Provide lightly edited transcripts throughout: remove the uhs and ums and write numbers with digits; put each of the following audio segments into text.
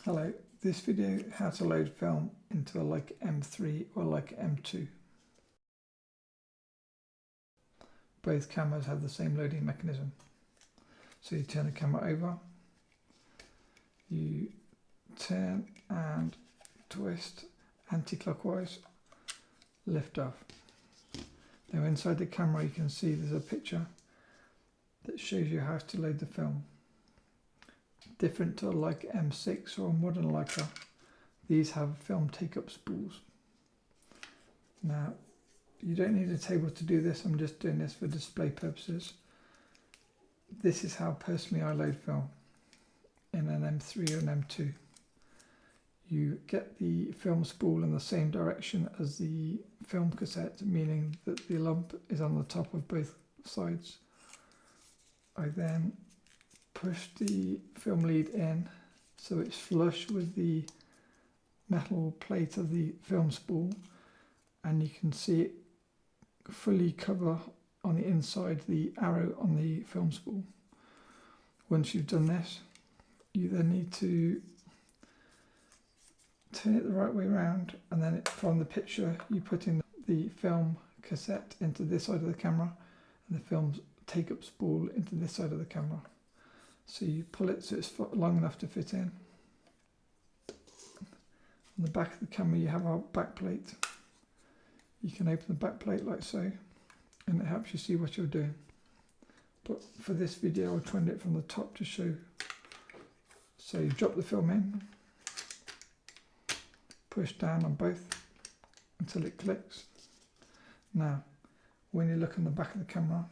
Hello, this video how to load film into a Leica M3 or Leica M2. Both cameras have the same loading mechanism. So you turn the camera over, you turn and twist anti-clockwise, lift off. Now inside the camera you can see there's a picture that shows you how to load the film. Different to a Leica M6 or a modern Leica, these have film take-up spools. Now, you don't need a table to do this, I'm just doing this for display purposes. This is how personally I load film in an M3 or an M2. You get the film spool in the same direction as the film cassette, meaning that the lump is on the top of both sides. I then push the film lead in so it's flush with the metal plate of the film spool, and you can see it fully cover on the inside the arrow on the film spool. Once you've done this, you then need to turn it the right way around, and then from the picture you put in the film cassette into this side of the camera and the film take-up spool into this side of the camera. So you pull it so it's long enough to fit in. On the back of the camera you have our back plate. You can open the back plate like so, and it helps you see what you're doing. But for this video I'll try and do it from the top to show. So you drop the film in, push down on both until it clicks. Now when you look on the back of the camera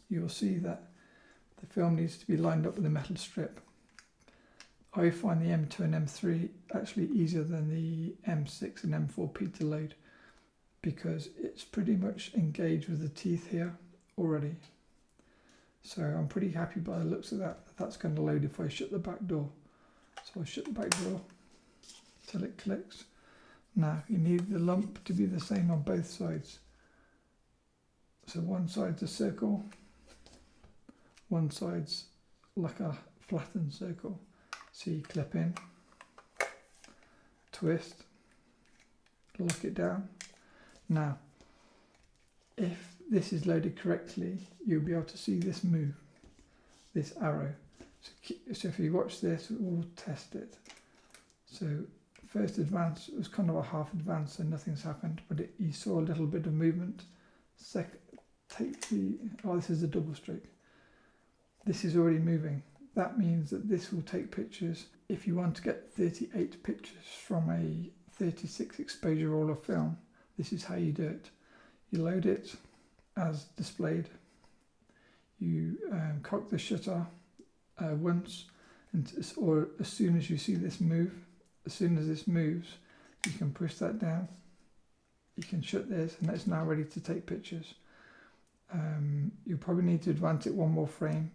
you'll see that the film needs to be lined up with a metal strip. I find the M2 and M3 actually easier than the M6 and M4-P to load because it's pretty much engaged with the teeth here already. So I'm pretty happy by the looks of that. That's going to load if I shut the back door. So I shut the back door till it clicks. Now you need the lump to be the same on both sides. So one side's a circle, one side's like a flattened circle. So you clip in, twist, lock it down. Now, if this is loaded correctly, you'll be able to see this move, this arrow. So if you watch this, we'll test it. So first advance was kind of a half advance, so nothing's happened, but you saw a little bit of movement. Second, this is a double stroke. This is already moving. That means that this will take pictures. If you want to get 38 pictures from a 36 exposure roll of film, this is how you do it. You load it as displayed. You cock the shutter once, or as soon as you see this move, as soon as this moves, you can push that down. You can shut this, and it's now ready to take pictures. You'll probably need to advance it one more frame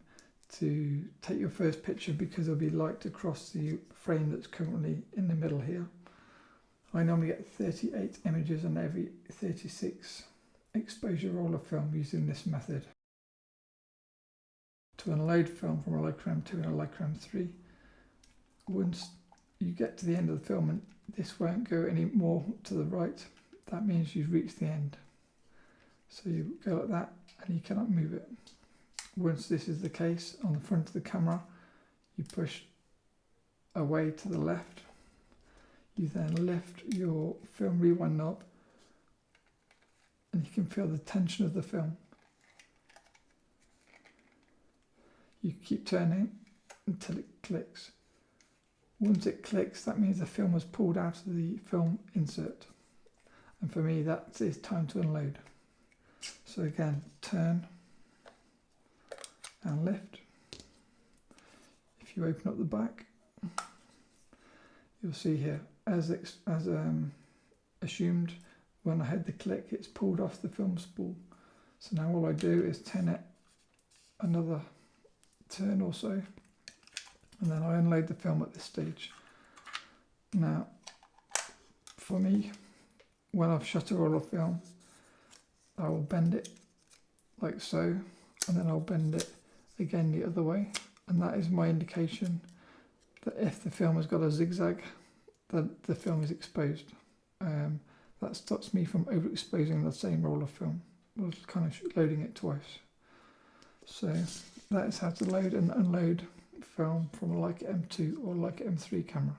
to take your first picture because there'll be light across the frame that's currently in the middle here. I normally get 38 images on every 36 exposure roll of film using this method. To unload film from a Leica M2 and a Leica M3, once you get to the end of the film and this won't go any more to the right, that means you've reached the end. So you go like that and you cannot move it. Once this is the case, on the front of the camera, you push away to the left. You then lift your film rewind knob and you can feel the tension of the film. You keep turning until it clicks. Once it clicks, that means the film was pulled out of the film insert. And for me, that is time to unload. So again, turn and lift. If you open up the back, you'll see here, as assumed, when I had the click, it's pulled off the film spool. So now all I do is turn it another turn or so, and then I unload the film at this stage. Now, for me, when I've shut a roll of film, I will bend it like so, and then I'll bend it again the other way, and that is my indication that if the film has got a zigzag, that the film is exposed. That stops me from overexposing the same roll of film. I was kind of loading it twice. So that is how to load and unload film from a Leica M2 or Leica M3 camera.